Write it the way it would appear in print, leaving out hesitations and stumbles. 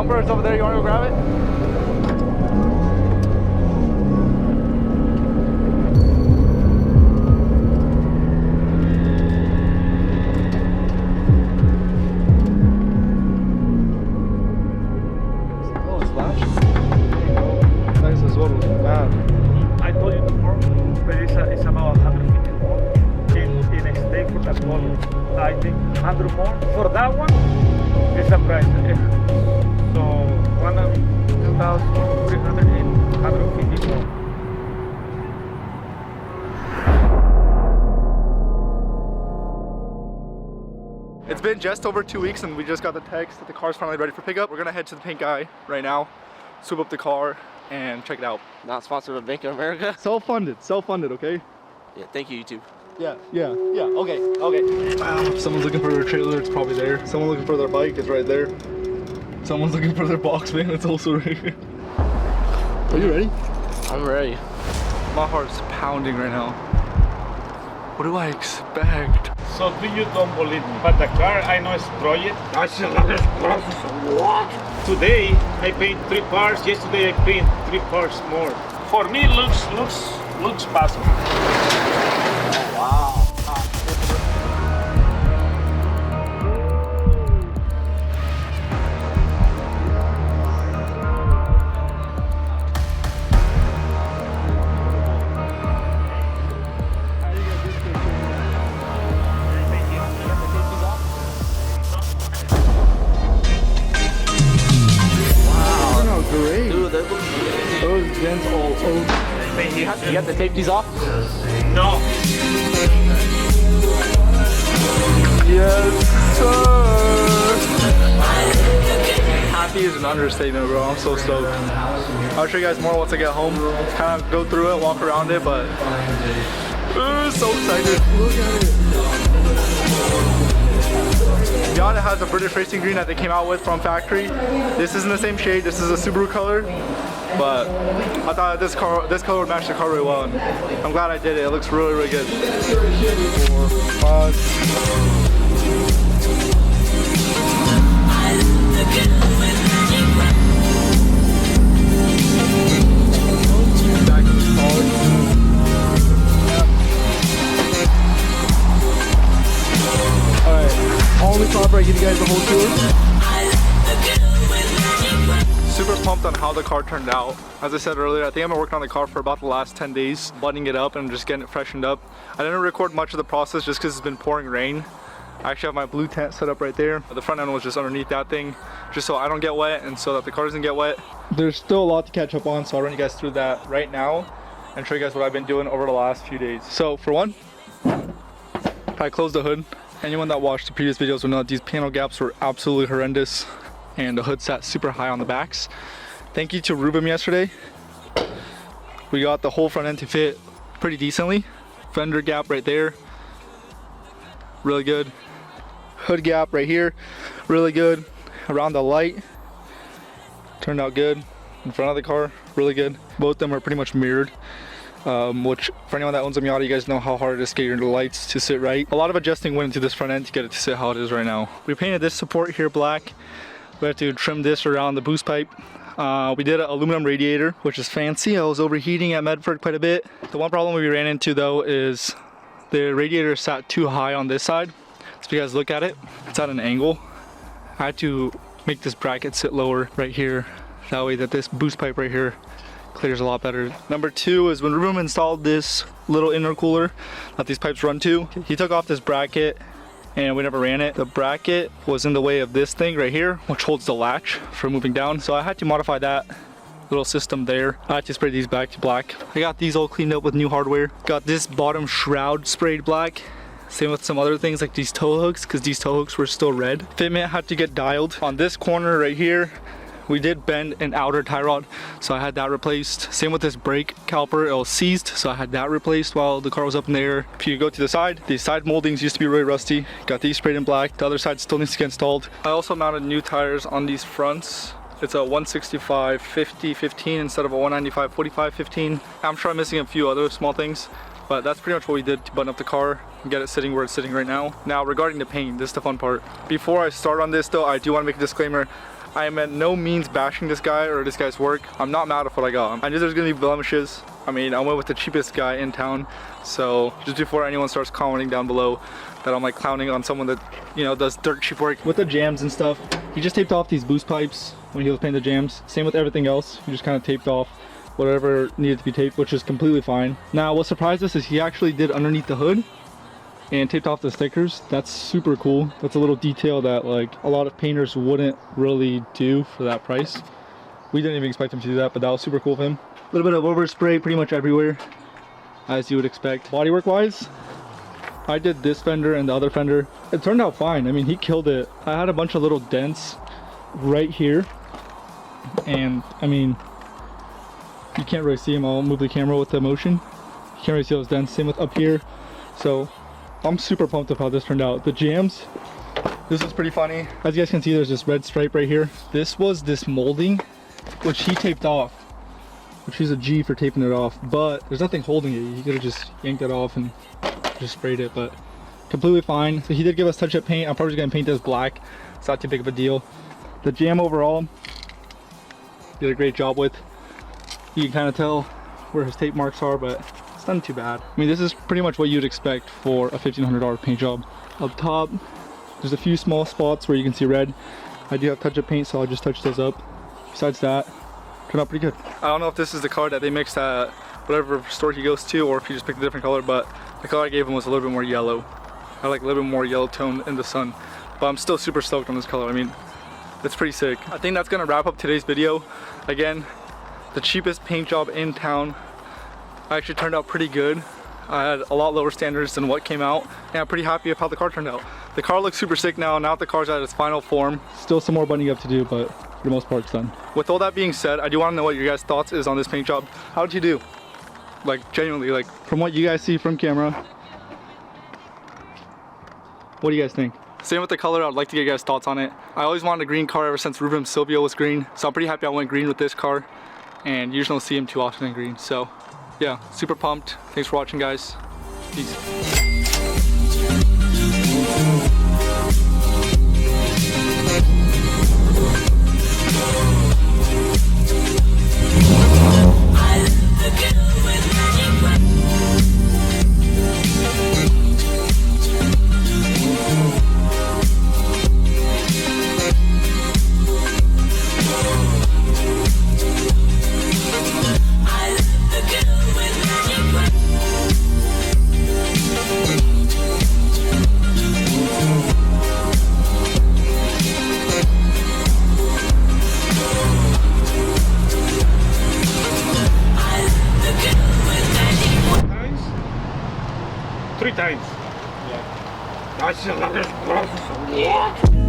bumper is over there. You want to go grab it? Oh, it's flash. Nice as well. Man. I told you before, but it's about 150 more in a stake for that color. I think 100 more for that one is a price. So 1,350 more. It's been just over 2 weeks and we just got the text that the car's finally ready for pickup. We're gonna head to the paint guy right now, swoop up the car, and check it out. Not sponsored by Bank of America. Self-funded, okay? Yeah, thank you, YouTube. Yeah, okay. If someone's looking for their trailer, it's probably there. Someone looking for their bike, it's right there. Someone's looking for their box van, it's also right here. Are you ready? I'm ready. My heart's pounding right now. What do I expect? So do you don't believe me? But the car I know is project. What? Today I paint 3 parts. Yesterday I paint 3 parts more. For me, looks possible. Wow. Those dents all over. You have to tape these off? No. Yes, sir. Happy is an understatement, bro. I'm so stoked. I'll show you guys more once I get home. Kind of go through it, walk around it, but so excited. Look at it. Miata has a British racing green that they came out with from factory. This isn't the same shade. This is a Subaru color. But I thought this color would match the car really well, and I'm glad I did it. It looks really, really good. 4, 5. Alright, only stop right, give you guys the whole tour. Super pumped on how the car turned out. As I said earlier, I think I've been working on the car for about the last 10 days, buttoning it up and just getting it freshened up. I didn't record much of the process just because it's been pouring rain. I actually have my blue tent set up right there. The front end was just underneath that thing, just so I don't get wet and so that the car doesn't get wet. There's still a lot to catch up on, so I'll run you guys through that right now and show you guys what I've been doing over the last few days. So for one, I closed the hood. Anyone that watched the previous videos will know that these panel gaps were absolutely horrendous, and the hood sat super high on the backs. Thank you to Ruben yesterday. We got the whole front end to fit pretty decently. Fender gap right there, really good. Hood gap right here, really good. Around the light, turned out good. In front of the car, really good. Both of them are pretty much mirrored. Which for anyone that owns a Miata, you guys know how hard it is to get your lights to sit right. A lot of adjusting went into this front end to get it to sit how it is right now. We painted this support here black. We had to trim this around the boost pipe. We did an aluminum radiator, which is fancy. I was overheating at Medford quite a bit. The one problem we ran into though is the radiator sat too high on this side. So if you guys look at it, it's at an angle. I had to make this bracket sit lower right here. That way that this boost pipe right here clears a lot better. Number 2 is when Ruben installed this little intercooler that these pipes run to, he took off this bracket and we never ran it. The bracket was in the way of this thing right here, which holds the latch for moving down. So I had to modify that little system there. I had to spray these back to black. I got these all cleaned up with new hardware. Got this bottom shroud sprayed black. Same with some other things like these tow hooks, because these tow hooks were still red. Fitment had to get dialed. On this corner right here, we did bend an outer tie rod, so I had that replaced. Same with this brake caliper, it was seized, so I had that replaced while the car was up in the air. If you go to the side, these side moldings used to be really rusty. Got these sprayed in black. The other side still needs to get installed. I also mounted new tires on these fronts. It's a 165/50/15 instead of a 195/45/15. I'm sure I'm missing a few other small things, but that's pretty much what we did to button up the car and get it sitting where it's sitting right now. Now regarding the paint, this is the fun part. Before I start on this though, I do want to make a disclaimer. I am at no means bashing this guy or this guy's work. I'm not mad at what I got. I knew there's gonna be blemishes. I mean, I went with the cheapest guy in town. So just before anyone starts commenting down below that I'm like clowning on someone that, you know, does dirt cheap work. With the jams and stuff, he just taped off these boost pipes when he was painting the jams. Same with everything else. He just kind of taped off whatever needed to be taped, which is completely fine. Now, what surprised us is he actually did underneath the hood and taped off the stickers. That's super cool. That's a little detail that like a lot of painters wouldn't really do for that price. We didn't even expect him to do that, but that was super cool of him. A little bit of overspray pretty much everywhere, as you would expect. Bodywork wise, I did this fender and the other fender. It turned out fine. I mean, he killed it. I had a bunch of little dents right here, and I mean, you can't really see them. I'll move the camera with the motion. You can't really see those dents. Same with up here. So I'm super pumped with how this turned out. The jams, this is pretty funny. As you guys can see, there's this red stripe right here. This was this molding, which he taped off, which he's a G for taping it off, but there's nothing holding it. He could have just yanked it off and just sprayed it, but completely fine. So he did give us touch-up paint. I'm probably just gonna paint this black. It's not too big of a deal. The jam overall, did a great job with. You can kind of tell where his tape marks are, but it's not too bad. I mean, this is pretty much what you'd expect for a $1,500 paint job. Up top, there's a few small spots where you can see red. I do have touch-up paint, so I'll just touch those up. Besides that, turned out pretty good. I don't know if this is the color that they mixed at whatever store he goes to, or if he just picked a different color, but the color I gave him was a little bit more yellow. I like a little bit more yellow tone in the sun, but I'm still super stoked on this color. I mean, it's pretty sick. I think that's gonna wrap up today's video. Again, the cheapest paint job in town. Actually turned out pretty good. I had a lot lower standards than what came out, and I'm pretty happy with how the car turned out. The car looks super sick now that the car's at its final form. Still some more buttoning up to do, but for the most part it's done. With all that being said, I do want to know what your guys' thoughts is on this paint job. How did you do? Like, genuinely, like, from what you guys see from camera, what do you guys think? Same with the color, I'd like to get you guys' thoughts on it. I always wanted a green car ever since Ruben Silvio was green, so I'm pretty happy I went green with this car, and you just don't see him too often in green. So yeah, super pumped. Thanks for watching, guys. Peace. Three times. Yeah.